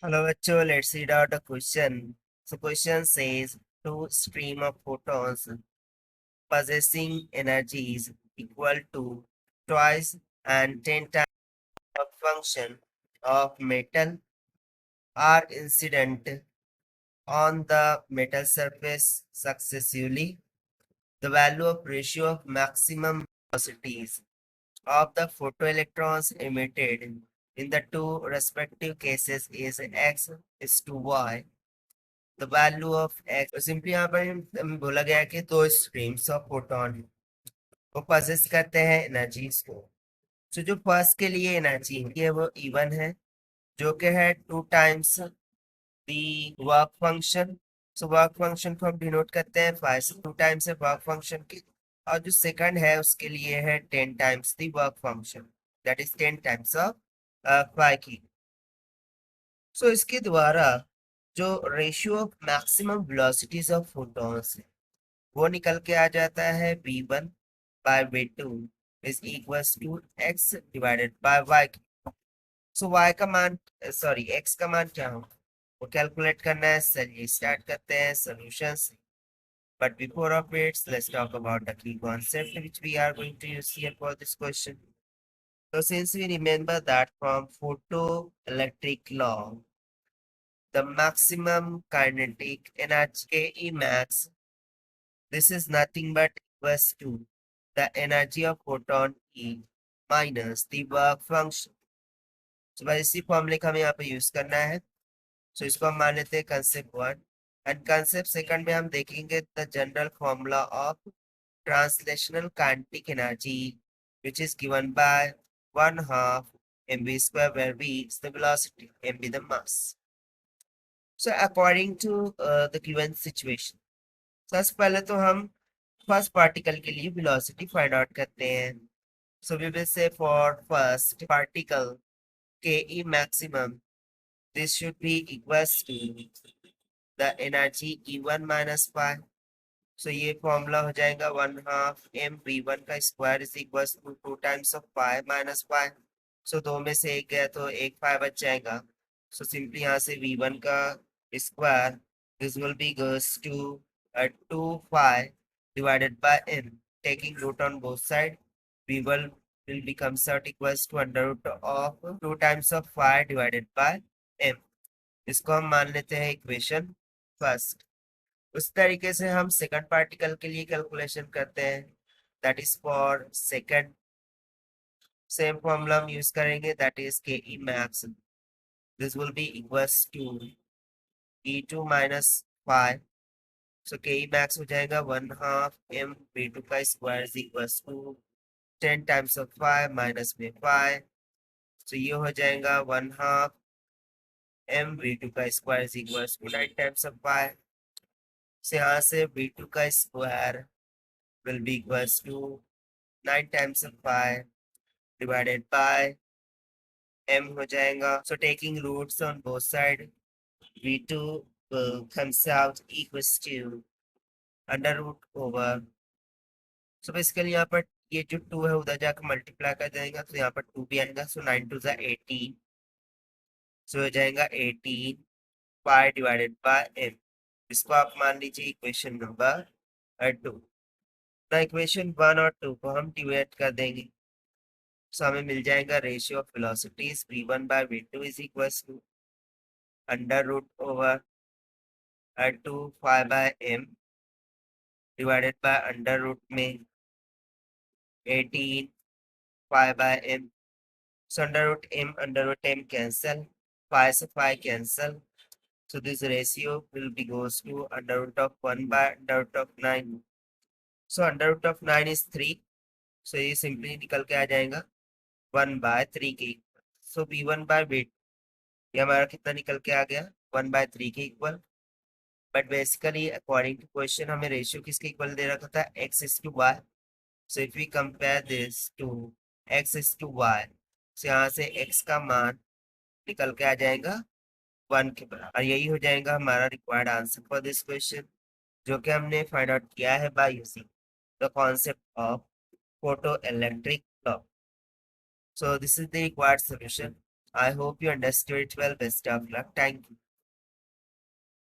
Hello, bachcho. Let's read out a question. So, question says two stream of photons possessing energies equal to twice and 10 times of function of metal are incident on the metal surface successively. The value of ratio of maximum velocities of the photoelectrons emitted in the two respective cases is x is to y. The value of x simply यहाँ पर बोला गया है कि दो streams of photon वो possess करते हैं एनर्जीज को। तो जो फर्स्ट के लिए एनर्जी है वो इवन है, जो कि है 2 times the work function. So work function को हम डिनोट करते हैं 5 से, 2 टाइम्स है वर्क फंक्शन की। और जो सेकंड है उसके लिए है 10 times the work function, that is 10 times of 5 की। सो इसके द्वारा जो ratio of maximum velocities of photons है वो निकल के आ जाता है v1 by v2 is equals to x divided by y। So y का मान, सॉरी x का मान क्या हो वो कैलकुलेट करना है। चलिए स्टार्ट करते हैं सॉल्यूशन से। But before of its let's talk about the key concept which we are going to use here for this question. So since we remember that from photoelectric law, the maximum kinetic energy Ke max, this is nothing but equals to the energy of photon E minus the work function. So बस इसी फॉर्मूले का हमें यहाँ पे use करना है। सो इसको हम मान लेते हैं कंसेप्ट 1 एंड कंसेप्ट सेकंड में हम देखेंगे the general formula of translational kinetic energy which is given by 1/2 mv square where v is the velocity, mv the mass. So according to the given situation, सबसे पहले तो हम first particle के लिए velocity find out करते हैं। So we will say for first particle K E maximum this should be equals to the energy E1 minus five. So ये formula हो जाएगा 1/2 mv1 का square is equals to 2 times of 5 minus 5। So दो में से एक गया तो एक 5 बच जाएगा। सो सिंपली यहाँ से v1 का square this will be goes to 2 5 divided by m, taking root on both sides, will become out equals to under root of 2 times of 5 divided by m. इसको हम मान लेते हैं इक्वेशन फर्स्ट। उस तरीके से हम सेकंड पार्टिकल के लिए कैलकुलेशन करते हैं, that is for second same formula हम यूज करेंगे, that is K E max this will be equals to E2 minus 5। So K E max हो जाएगा 1/2 mv2 का square is equals to 10 times of 5 minus में 5। तो ये हो जाएगा 1/2 mv2 का square is equals to 9 times of 5। से यहाँ से v2 का square will be equals to 9 times of 5 divided by m हो जाएगा। So taking roots on both side v2 comes out equals to under root over. So basically यहाँ पर ये जो 2 है उधर जाकर मल्टीप्लाई कर जाएगा तो यहाँ पर 2 भी आएगा। सो 9 2 18, सो हो जाएगा 18 पाई डिवाइडेड बाय m। इसको आप मान लीजिए इक्वेशन नंबर 2। ना इक्वेशन 1 और 2 को हम डिवाइड कर देंगे, सो हमें मिल जाएगा ratio of velocities v1 by v2 is equals to under root over 2 5 by m divided by under root में 18 5 by m। So under root m cancel, 5 से 5 cancel. So this ratio will be goes to under root of 1 by under root of 9. So under root of 9 is 3. So ये simply निकल के आ जाएगा 1 by 3 के equal. So v1 by v2 ये हमारा कितना निकल के आ गया 1 by 3 के इक्वल। But basically according to question हमें रेशियो किसके इक्वल दे रखा था x is to y. So if we compare this to x is to y, so यहाँ से x का मान निकल के आ जाएगा 1 के बराबर। और यही हो जाएगा हमारा required answer for this question, जो कि हमने फाइंड आउट किया है by using the concept of photo electric law. So this is the required solution. I hope you understood it well. Best of luck. Thank you.